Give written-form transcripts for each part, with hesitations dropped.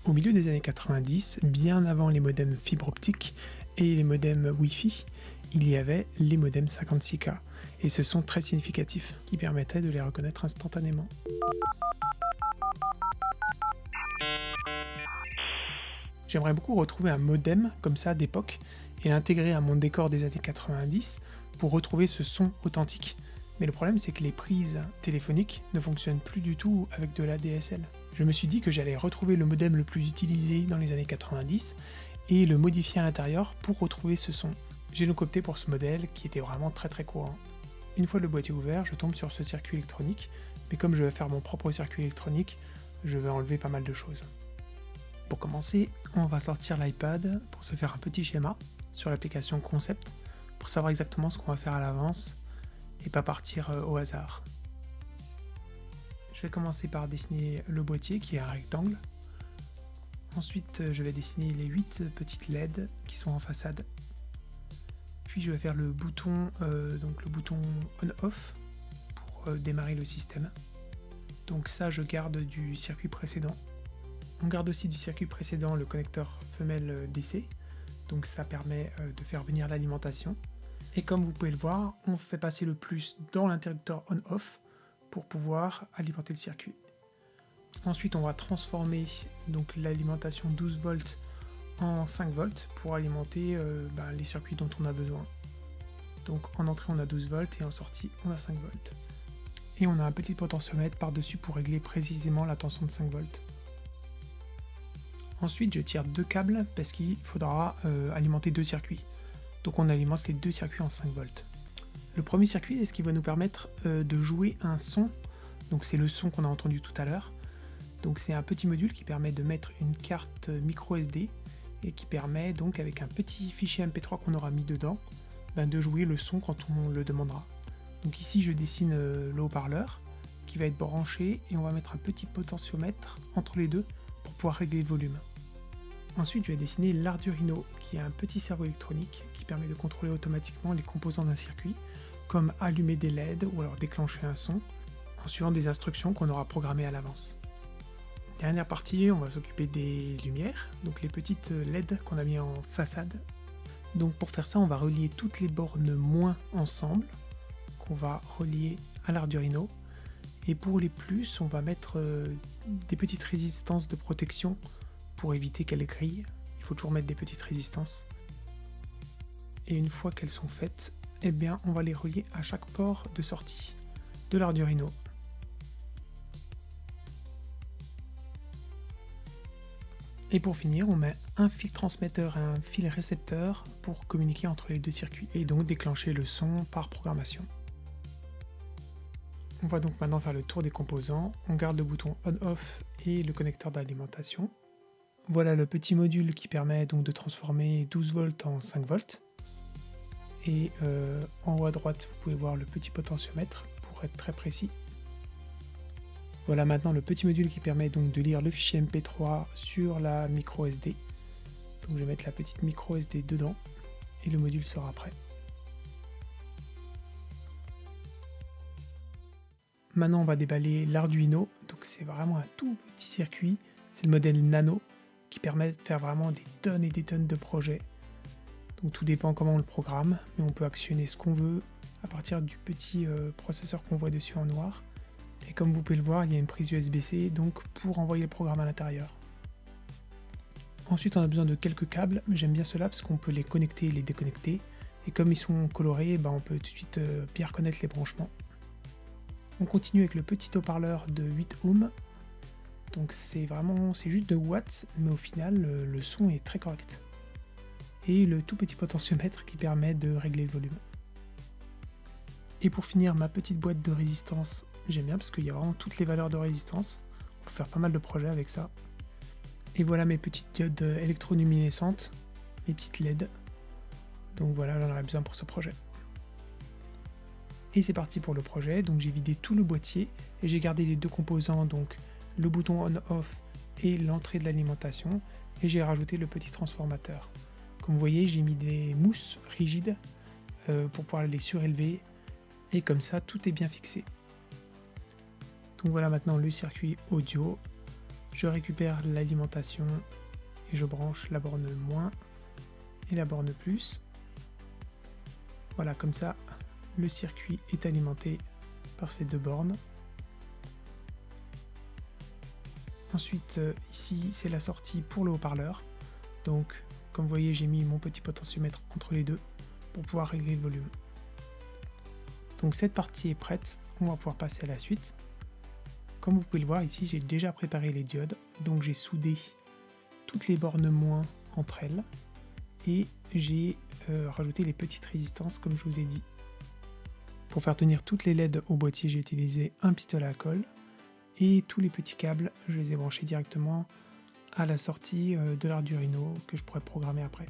Au milieu des années 90, bien avant les modems fibre optique et les modems Wi-Fi, il y avait les modems 56K, et ce sont très significatifs, qui permettaient de les reconnaître instantanément. J'aimerais beaucoup retrouver un modem comme ça d'époque et l'intégrer à mon décor des années 90 pour retrouver ce son authentique. Mais le problème, c'est que les prises téléphoniques ne fonctionnent plus du tout avec de la DSL. Je me suis dit que j'allais retrouver le modem le plus utilisé dans les années 90 et le modifier à l'intérieur pour retrouver ce son. J'ai donc opté pour ce modèle qui était vraiment très courant. Une fois le boîtier ouvert, je tombe sur ce circuit électronique, mais comme je vais faire mon propre circuit électronique, je vais enlever pas mal de choses. Pour commencer, on va sortir l'iPad pour se faire un petit schéma sur l'application Concept pour savoir exactement ce qu'on va faire à l'avance et pas partir au hasard. Je vais commencer par dessiner le boîtier qui est un rectangle. Ensuite, je vais dessiner les 8 petites LED qui sont en façade. Puis je vais faire le bouton on-off pour démarrer le système. Donc ça, je garde du circuit précédent. On garde aussi du circuit précédent le connecteur femelle DC, donc ça permet de faire venir l'alimentation. Et comme vous pouvez le voir, on fait passer le plus dans l'interrupteur on-off pour pouvoir alimenter le circuit. Ensuite, on va transformer donc l'alimentation 12 volts en 5 volts pour alimenter les circuits dont on a besoin. Donc en entrée, on a 12 volts et en sortie, on a 5 volts. Et on a un petit potentiomètre par-dessus pour régler précisément la tension de 5 volts. Ensuite, je tire 2 câbles parce qu'il faudra alimenter 2 circuits. Donc on alimente les 2 circuits en 5 volts. Le premier circuit, c'est ce qui va nous permettre de jouer un son. Donc c'est le son qu'on a entendu tout à l'heure. Donc c'est un petit module qui permet de mettre une carte micro SD et qui permet donc avec un petit fichier MP3 qu'on aura mis dedans, de jouer le son quand on le demandera. Donc ici je dessine le haut-parleur qui va être branché et on va mettre un petit potentiomètre entre les deux pour pouvoir régler le volume. Ensuite, je vais dessiner l'Arduino, qui est un petit cerveau électronique qui permet de contrôler automatiquement les composants d'un circuit, comme allumer des LED ou alors déclencher un son, en suivant des instructions qu'on aura programmées à l'avance. Dernière partie, on va s'occuper des lumières, donc les petites LED qu'on a mis en façade. Donc pour faire ça, on va relier toutes les bornes moins ensemble, qu'on va relier à l'Arduino. Et pour les plus, on va mettre des petites résistances de protection pour éviter qu'elles grillent. Il faut toujours mettre des petites résistances. Et une fois qu'elles sont faites, on va les relier à chaque port de sortie de l'Arduino. Et pour finir, on met un fil transmetteur et un fil récepteur pour communiquer entre les deux circuits et donc déclencher le son par programmation. On va donc maintenant faire le tour des composants. On garde le bouton on-off et le connecteur d'alimentation. Voilà le petit module qui permet donc de transformer 12 volts en 5 volts. Et en haut à droite, vous pouvez voir le petit potentiomètre pour être très précis. Voilà maintenant le petit module qui permet donc de lire le fichier MP3 sur la micro SD. Donc je vais mettre la petite micro SD dedans et le module sera prêt. Maintenant on va déballer l'Arduino. Donc c'est vraiment un tout petit circuit. C'est le modèle Nano qui permet de faire vraiment des tonnes et des tonnes de projets. Donc tout dépend comment on le programme, mais on peut actionner ce qu'on veut à partir du petit processeur qu'on voit dessus en noir. Et comme vous pouvez le voir, il y a une prise USB-C donc pour envoyer le programme à l'intérieur. Ensuite on a besoin de quelques câbles, mais j'aime bien ceux-là parce qu'on peut les connecter et les déconnecter. Et comme ils sont colorés, on peut tout de suite bien reconnaître les branchements. On continue avec le petit haut-parleur de 8 ohms. Donc c'est juste 2 watts, mais au final le son est très correct. Et le tout petit potentiomètre qui permet de régler le volume. Et pour finir, ma petite boîte de résistance, j'aime bien parce qu'il y a vraiment toutes les valeurs de résistance. On peut faire pas mal de projets avec ça. Et voilà mes petites diodes électroluminescentes, mes petites LED. Donc voilà, j'en aurais besoin pour ce projet. Et c'est parti pour le projet. Donc j'ai vidé tout le boîtier et j'ai gardé les deux composants, donc le bouton on-off et l'entrée de l'alimentation. Et j'ai rajouté le petit transformateur. Comme vous voyez, j'ai mis des mousses rigides pour pouvoir les surélever. Et comme ça, tout est bien fixé. Donc voilà maintenant le circuit audio Je récupère l'alimentation et je branche la borne moins et la borne plus. Voilà, comme ça, le circuit est alimenté par ces deux bornes. Ensuite, ici, c'est la sortie pour le haut-parleur. Donc, comme vous voyez, j'ai mis mon petit potentiomètre entre les deux pour pouvoir régler le volume. Donc cette partie est prête, on va pouvoir passer à la suite. Comme vous pouvez le voir ici, j'ai déjà préparé les diodes, donc j'ai soudé toutes les bornes moins entre elles et j'ai rajouté les petites résistances comme je vous ai dit. Pour faire tenir toutes les LED au boîtier, j'ai utilisé un pistolet à colle et tous les petits câbles, je les ai branchés directement à la sortie de l'Arduino que je pourrais programmer après.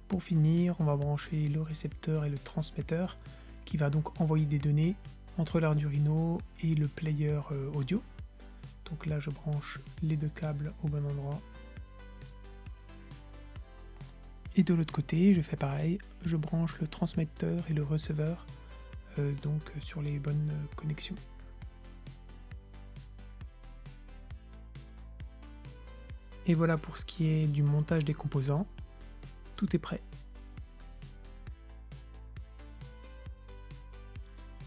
Pour finir, on va brancher le récepteur et le transmetteur qui va donc envoyer des données entre l'Arduino et le player audio. Donc là, je branche les deux câbles au bon endroit. Et de l'autre côté, je fais pareil, je branche le transmetteur et le receveur sur les bonnes connexions. Et voilà pour ce qui est du montage des composants. Tout est prêt.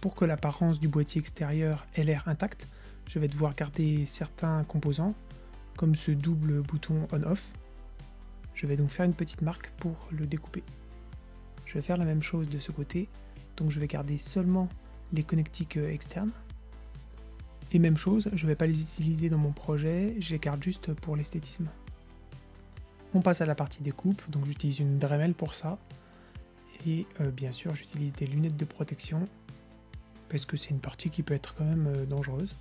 Pour que l'apparence du boîtier extérieur ait l'air intacte, je vais devoir garder certains composants, comme ce double bouton on-off. Je vais donc faire une petite marque pour le découper. Je vais faire la même chose de ce côté, donc je vais garder seulement les connectiques externes. Et même chose, je ne vais pas les utiliser dans mon projet, je les garde juste pour l'esthétisme. On passe à la partie découpe, donc j'utilise une Dremel pour ça. Et bien sûr, j'utilise des lunettes de protection, parce que c'est une partie qui peut être quand même dangereuse.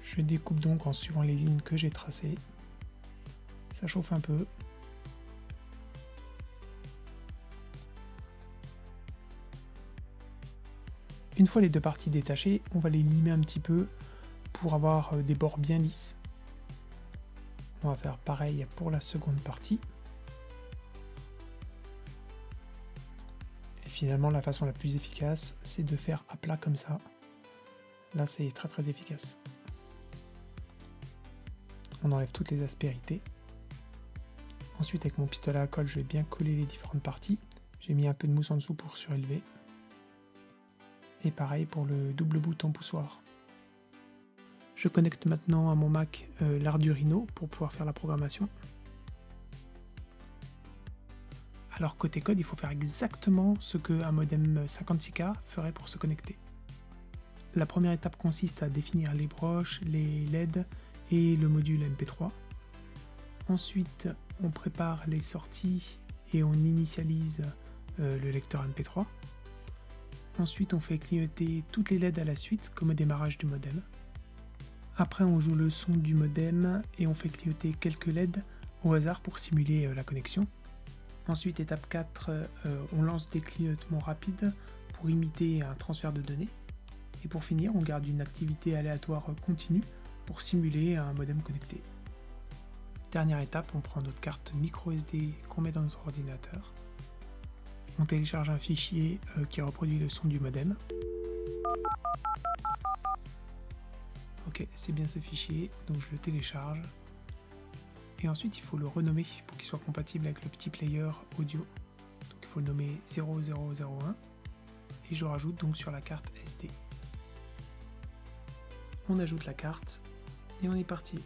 Je découpe donc en suivant les lignes que j'ai tracées. Ça chauffe un peu. Une fois les deux parties détachées, on va les limer un petit peu pour avoir des bords bien lisses. On va faire pareil pour la seconde partie. Et finalement, la façon la plus efficace, c'est de faire à plat comme ça. Là, c'est très très efficace. On enlève toutes les aspérités. Ensuite, avec mon pistolet à colle, je vais bien coller les différentes parties. J'ai mis un peu de mousse en dessous pour surélever. Et pareil pour le double bouton poussoir. Je connecte maintenant à mon Mac l'Arduino pour pouvoir faire la programmation. Alors côté code, il faut faire exactement ce qu'un modem 56K ferait pour se connecter. La première étape consiste à définir les broches, les LED et le module MP3. Ensuite, on prépare les sorties et on initialise le lecteur MP3. Ensuite, on fait clignoter toutes les LED à la suite, comme au démarrage du modem. Après, on joue le son du modem et on fait clignoter quelques LED au hasard pour simuler la connexion. Ensuite, étape 4, on lance des clignotements rapides pour imiter un transfert de données. Et pour finir, on garde une activité aléatoire continue pour simuler un modem connecté. Dernière étape, on prend notre carte micro SD qu'on met dans notre ordinateur. On télécharge un fichier qui reproduit le son du modem. Ok, c'est bien ce fichier, donc je le télécharge. Et ensuite, il faut le renommer pour qu'il soit compatible avec le petit player audio. Donc il faut le nommer 0001 et je le rajoute donc sur la carte SD. On ajoute la carte et on est parti.